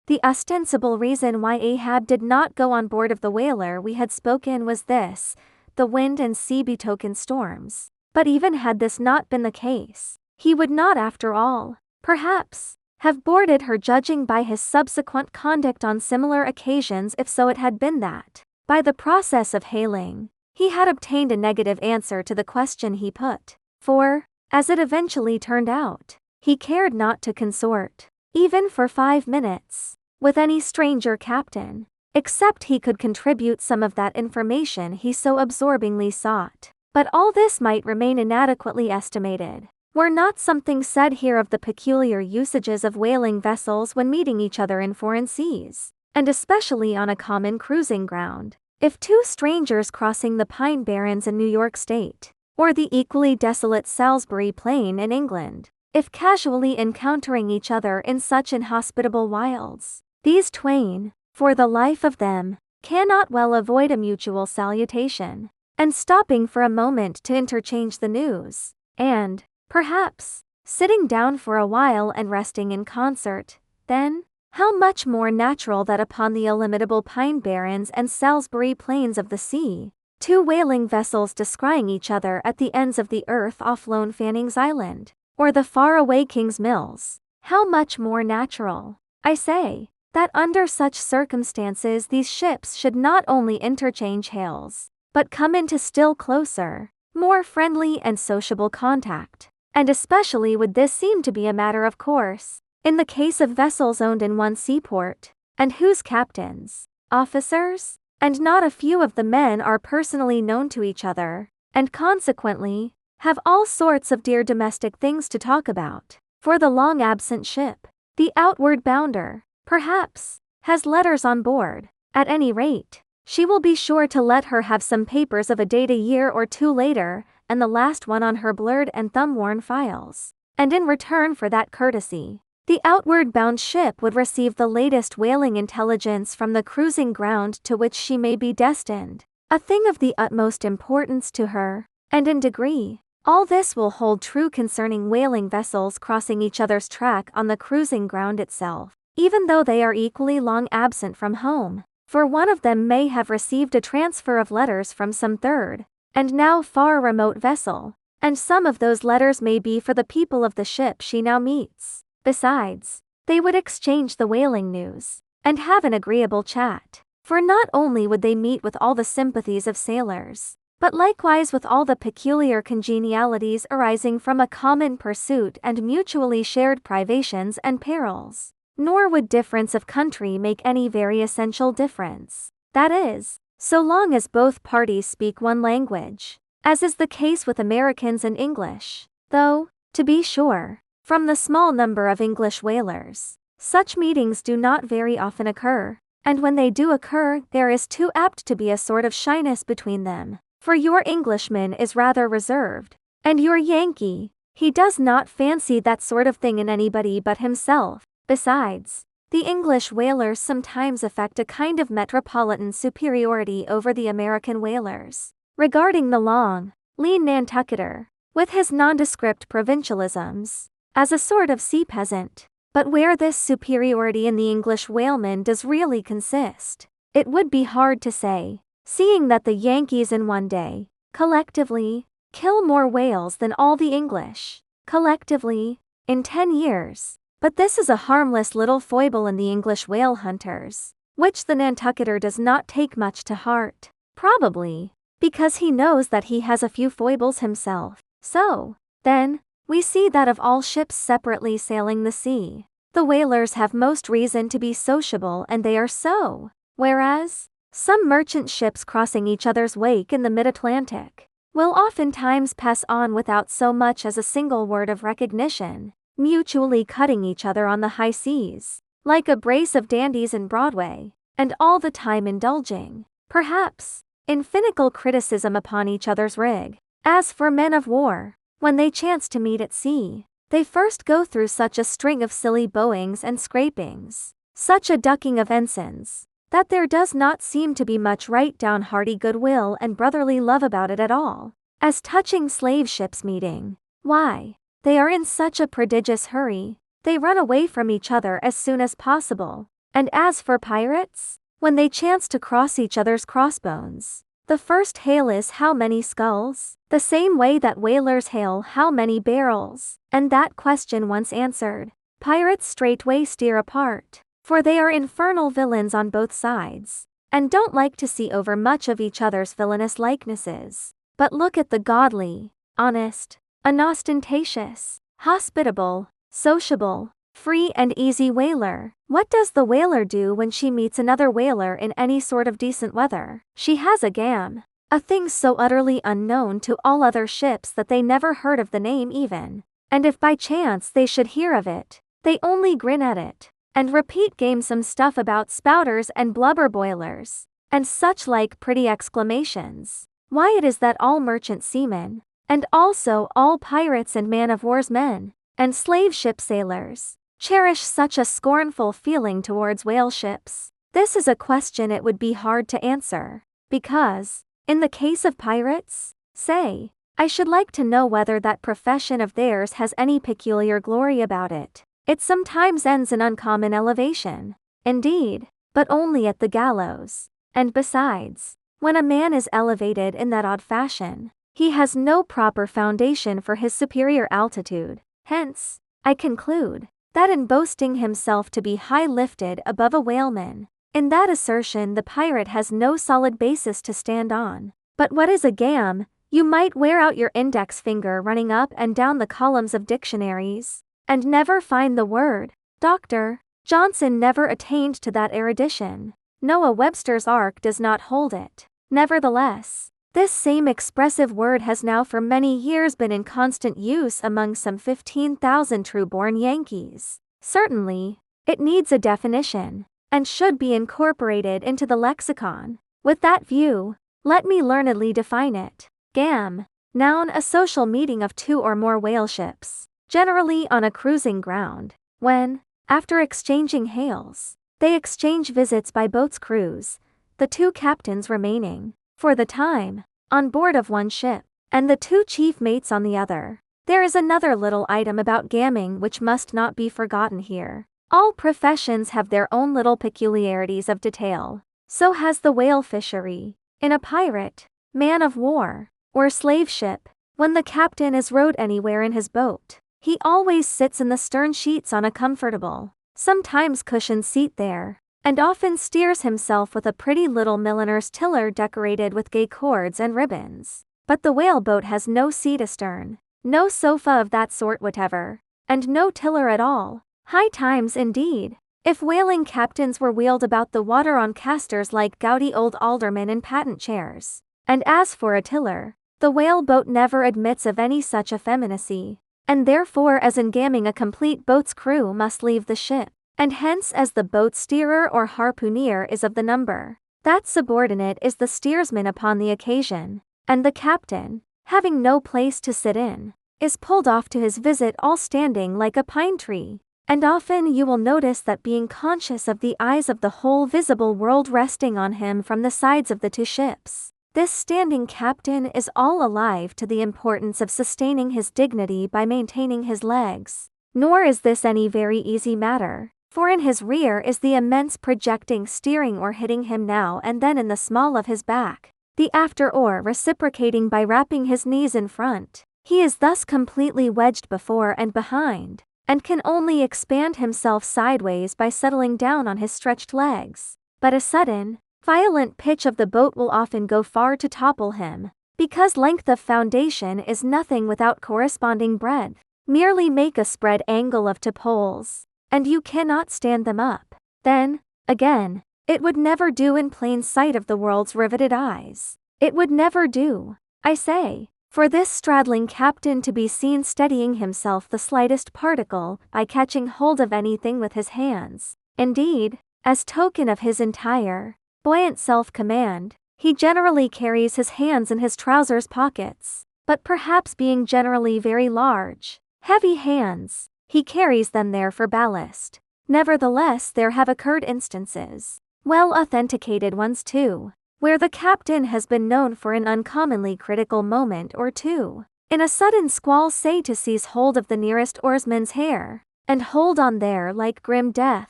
The ostensible reason why Ahab did not go on board of the whaler we had spoken was this: the wind and sea betokened storms. But even had this not been the case, he would not, after all, perhaps, have boarded her, judging by his subsequent conduct on similar occasions. If so, it had been that, by the process of hailing, he had obtained a negative answer to the question he put. For, as it eventually turned out, he cared not to consort, even for 5 minutes, with any stranger captain, except he could contribute some of that information he so absorbingly sought. But all this might remain inadequately estimated, were not something said here of the peculiar usages of whaling vessels when meeting each other in foreign seas, and especially on a common cruising ground. If two strangers crossing the Pine Barrens in New York State, or the equally desolate Salisbury Plain in England, if casually encountering each other in such inhospitable wilds, these twain, for the life of them, cannot well avoid a mutual salutation, and stopping for a moment to interchange the news, and, perhaps, sitting down for a while and resting in concert, then, how much more natural that upon the illimitable Pine Barrens and Salisbury Plains of the sea, two whaling vessels descrying each other at the ends of the earth off lone Fanning's Island, or the far-away King's Mills, how much more natural, I say, that under such circumstances these ships should not only interchange hails, but come into still closer, more friendly and sociable contact. And especially would this seem to be a matter of course, in the case of vessels owned in one seaport, and whose captains, officers, and not a few of the men are personally known to each other, and consequently, have all sorts of dear domestic things to talk about. For the long-absent ship, the outward bounder, perhaps, has letters on board. At any rate, she will be sure to let her have some papers of a date a year or two later, and the last one on her blurred and thumb-worn files. And in return for that courtesy, the outward-bound ship would receive the latest whaling intelligence from the cruising ground to which she may be destined, a thing of the utmost importance to her, and in degree. All this will hold true concerning whaling vessels crossing each other's track on the cruising ground itself, even though they are equally long absent from home, for one of them may have received a transfer of letters from some third, and now far remote vessel, and some of those letters may be for the people of the ship she now meets. Besides, they would exchange the whaling news, and have an agreeable chat, for not only would they meet with all the sympathies of sailors, but likewise with all the peculiar congenialities arising from a common pursuit and mutually shared privations and perils. Nor would difference of country make any very essential difference, that is, so long as both parties speak one language, as is the case with Americans and English, though, to be sure, from the small number of English whalers, such meetings do not very often occur, and when they do occur there is too apt to be a sort of shyness between them, for your Englishman is rather reserved, and your Yankee, he does not fancy that sort of thing in anybody but himself. Besides, the English whalers sometimes affect a kind of metropolitan superiority over the American whalers, regarding the long, lean Nantucketer, with his nondescript provincialisms, as a sort of sea peasant. But where this superiority in the English whaleman does really consist, it would be hard to say, seeing that the Yankees in one day, collectively, kill more whales than all the English, collectively, in 10 years. But this is a harmless little foible in the English whale hunters, which the Nantucketer does not take much to heart, probably, because he knows that he has a few foibles himself. So, then, we see that of all ships separately sailing the sea, the whalers have most reason to be sociable, and they are so, whereas, some merchant ships crossing each other's wake in the mid-Atlantic will oftentimes pass on without so much as a single word of recognition, mutually cutting each other on the high seas, like a brace of dandies in Broadway, and all the time indulging, perhaps, in finical criticism upon each other's rig. As for men of war, when they chance to meet at sea, they first go through such a string of silly bowings and scrapings, such a ducking of ensigns, that there does not seem to be much right down hearty goodwill and brotherly love about it at all. As touching slave ships meeting, why, they are in such a prodigious hurry, they run away from each other as soon as possible, And as for pirates, when they chance to cross each other's crossbones, the first hail is how many skulls, the same way that whalers hail how many barrels, and that question once answered, pirates straightway steer apart, for they are infernal villains on both sides, and don't like to see over much of each other's villainous likenesses. But look at the godly, honest, unostentatious, hospitable, sociable, free and easy whaler. What does the whaler do when she meets another whaler in any sort of decent weather? She has a gam, a thing so utterly unknown to all other ships that they never heard of the name even, and if by chance they should hear of it, they only grin at it, and repeat gamesome stuff about spouters and blubber boilers, and such like pretty exclamations. Why it is that all merchant seamen, and also all pirates and man-of-war's men, and slave ship sailors, cherish such a scornful feeling towards whale ships. This is a question it would be hard to answer, because, in the case of pirates, say, I should like to know whether that profession of theirs has any peculiar glory about it. It sometimes ends in uncommon elevation, indeed, but only at the gallows, and besides, when a man is elevated in that odd fashion, he has no proper foundation for his superior altitude. Hence, I conclude, that in boasting himself to be high-lifted above a whaleman, in that assertion the pirate has no solid basis to stand on. But what is a gam? You might wear out your index finger running up and down the columns of dictionaries, and never find the word. Dr. Johnson never attained to that erudition. Noah Webster's Ark does not hold it. Nevertheless, this same expressive word has now for many years been in constant use among some 15,000 true-born Yankees. Certainly, it needs a definition, and should be incorporated into the lexicon. With that view, let me learnedly define it. Gam. Noun, a social meeting of two or more whale ships, generally on a cruising ground, when, after exchanging hails, they exchange visits by boat's crews, the two captains remaining, for the time, on board of one ship, and the two chief mates on the other. There is another little item about gamming which must not be forgotten here. All professions have their own little peculiarities of detail. So has the whale fishery. In a pirate, man of war, or slave ship, when the captain is rowed anywhere in his boat, he always sits in the stern sheets on a comfortable, sometimes cushioned seat there, and often steers himself with a pretty little milliner's tiller decorated with gay cords and ribbons. But the whaleboat has no seat astern, no sofa of that sort whatever, and no tiller at all. High times indeed, if whaling captains were wheeled about the water on casters like gouty old aldermen in patent chairs. And as for a tiller, the whaleboat never admits of any such effeminacy, and therefore as in gamming a complete boat's crew must leave the ship, and hence as the boat steerer or harpooneer is of the number, that subordinate is the steersman upon the occasion, and the captain, having no place to sit in, is pulled off to his visit all standing like a pine tree. And often you will notice that being conscious of the eyes of the whole visible world resting on him from the sides of the two ships, this standing captain is all alive to the importance of sustaining his dignity by maintaining his legs. Nor is this any very easy matter, for in his rear is the immense projecting steering oar hitting him now and then in the small of his back, the after oar reciprocating by wrapping his knees in front. He is thus completely wedged before and behind, and can only expand himself sideways by settling down on his stretched legs. But a sudden, violent pitch of the boat will often go far to topple him, because length of foundation is nothing without corresponding breadth. Merely make a spread angle of two poles, and you cannot stand them up. Then, again, it would never do in plain sight of the world's riveted eyes. It would never do, I say, for this straddling captain to be seen steadying himself the slightest particle by catching hold of anything with his hands. Indeed, as token of his entire, buoyant self-command, he generally carries his hands in his trousers pockets, but perhaps being generally very large, heavy hands, he carries them there for ballast. Nevertheless, there have occurred instances, well authenticated ones too, where the captain has been known for an uncommonly critical moment or two, in a sudden squall say to seize hold of the nearest oarsman's hair, and hold on there like grim death.